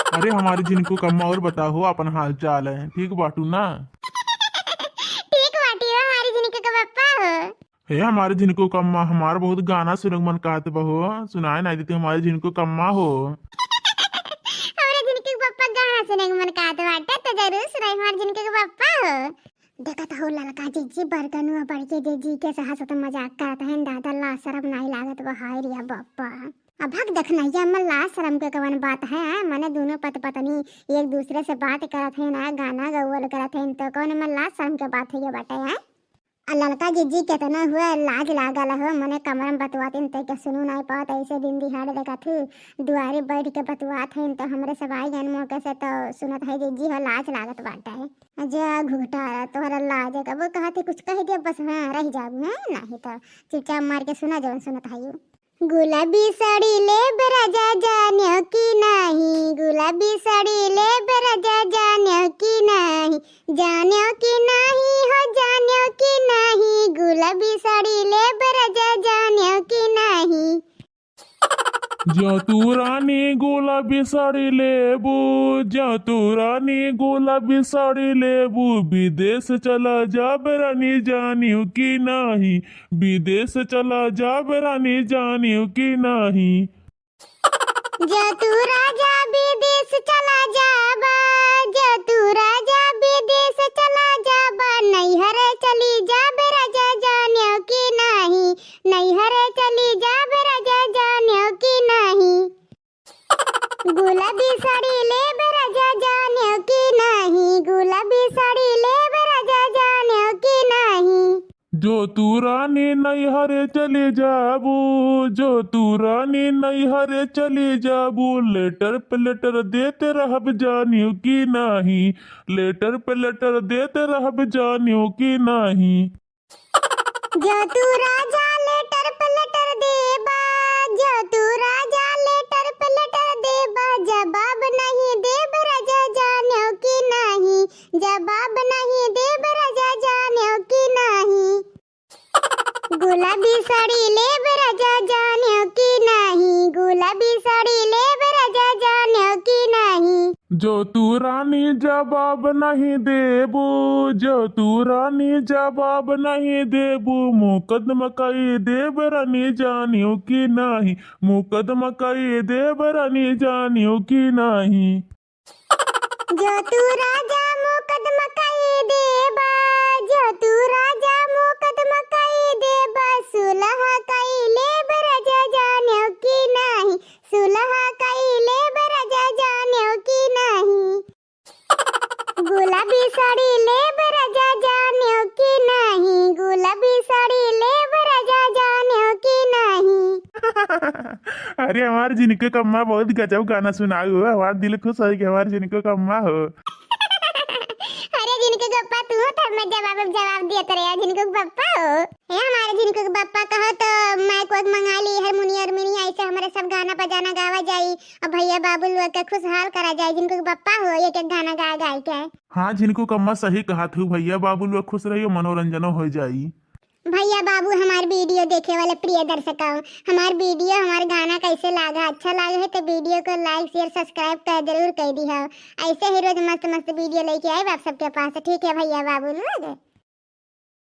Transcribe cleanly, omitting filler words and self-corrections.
अरे हमारे जिनको कम्मा और बताओ अपन हाल चाल है, ठीक बाटू ना। ठीक बाटी हो हमारी जिनको का पप्पा हो। हे हमारे जिनको कम्मा, हमारा बहुत गाना सुनक मन कहते बहो, सुनाए नहीं देते हमारे जिनको कम्मा हो। हमारे जिनको का पप्पा गाना सुने मन का तो बाटे तो जरूर सुनाई हमारे जिनको का पप्पा हो। देखा तो हो ललका जीजी बरगनुआ बढ़ के जीजी के हंसत मजाक करत है दादा ला शरम नहीं लागत वो हाय रिया पप्पा। अब हक देखना ये अम्मा ला शरम के कवन बात है मने दोनों पत्नी एक दूसरे से बात करत है ना गाना गौल करत है तो कौन अम्मा ला शरम के बात है ये बाटे है। ललका जीजी कितना हुआ लाज लागल हो मने कमर में बतवाते ते के सुनू नहीं पात ऐसे दिन दिहाड़े देखा थी दुआरे बैठ के बतवात है तो हमरे सवाई जन मौके से तो सुनत है जीजी हो लाज लागत बाटा है जे घुघटा तोहरा लाज कब कहते कुछ कह दे बस हाँ रह जाबू है नहीं तो चुपचाप मार के सुना जवन सुनत है गुलाबी साड़ी ले बराजा जाने की नहीं गुलाबी साड़ी ले बराजा जाने की नहीं जाने की नहीं हो जाने की नहीं गुलाबी साड़ी ले बराजा जाने की नहीं। जो तू रानी गुलाबी साड़ी लेबू, जो तू रानी गुलाबी साड़ी लेबू, विदेश चला जा रानी जानियो की नहीं, विदेश चला जा रानी जानियो की नहीं। जो तू राजा विदेश चला जाबा जो तू राजा विदेश चला जाबा नैहर चली जा राजा जानियो की नहीं नैहर चली जा राजा जानियो की नहीं। गुलाबी साड़ी ले राजा जानियो की नहीं गुलाबी साड़ी ले राजा जानियो की नहीं। जो तू रानी नैहरे चली जाबू, जो तू रानी नैहरे चली जाबू, लेटर पे लेटर देते रहब जानियो की नहीं, लेटर पे लेटर देते रहब जानियो की नहीं। जो तू राजा लेटर पे लेटर देबा जो तू राजा लेटर पे लेटर देबा जवाब नहीं देब राजा जानियो की नहीं जवाब नहीं देब राजा जानियो की नहीं। गुलाबी साड़ी ले राजा जानियो की नहीं गुलाबी साड़ी ले राजा जानियो की नहीं। जो तू रानी जवाब नहीं देबू, जो तू रानी जवाब नहीं देबू, मुकदमा कई देब रानी जानियो की नहीं, मुकदमा कई देब रानी जानियो की नहीं। जो तू राजा मुकदमा कई देबा जो तू राजा मुकदमा कई देबा सुलह कई लेब राजा जानियो की नहीं सुलह कई लेब राजा जानियो की नहीं। गुलाबी साड़ी लेब राजा जानियो की नहीं गुलाबी साड़ी लेब राजा जानियो की नहीं। अरे हमारे जिनको कम्मा बहुत गजब गाना सुनाओ, हमारा दिल खुश है कि हमारे जिनको कम्मा हो। अरे जिनको गप्पा तू हो तब मैं जवाब दिया तेरे जिनको गप्पा हो ये हमारे जिनको गप्पा कहो तो मैं को मंगा ली हारमोनियम ऐसे हमारे सब गाना बजाना गावा जाई और भैया बाबू लोग के खुशहाल करा जाए जिनको गप्पा हो एक एक गाना गा गा के। हाँ जिनको कम्मा सही कहा थू, भैया बाबू लोग खुश रहियो मनोरंजनो हो जाई। भैया बाबू हमारे वीडियो देखे वाले प्रिय दर्शकों हमारे वीडियो हमारे गाना कैसे लगा अच्छा लगा है तो वीडियो को लाइक शेयर सब्सक्राइब कर जरूर कर दी है। ऐसे ही रोज मस्त मस्त वीडियो लेके आए आप सबके पास, ठीक है भैया बाबू लोग।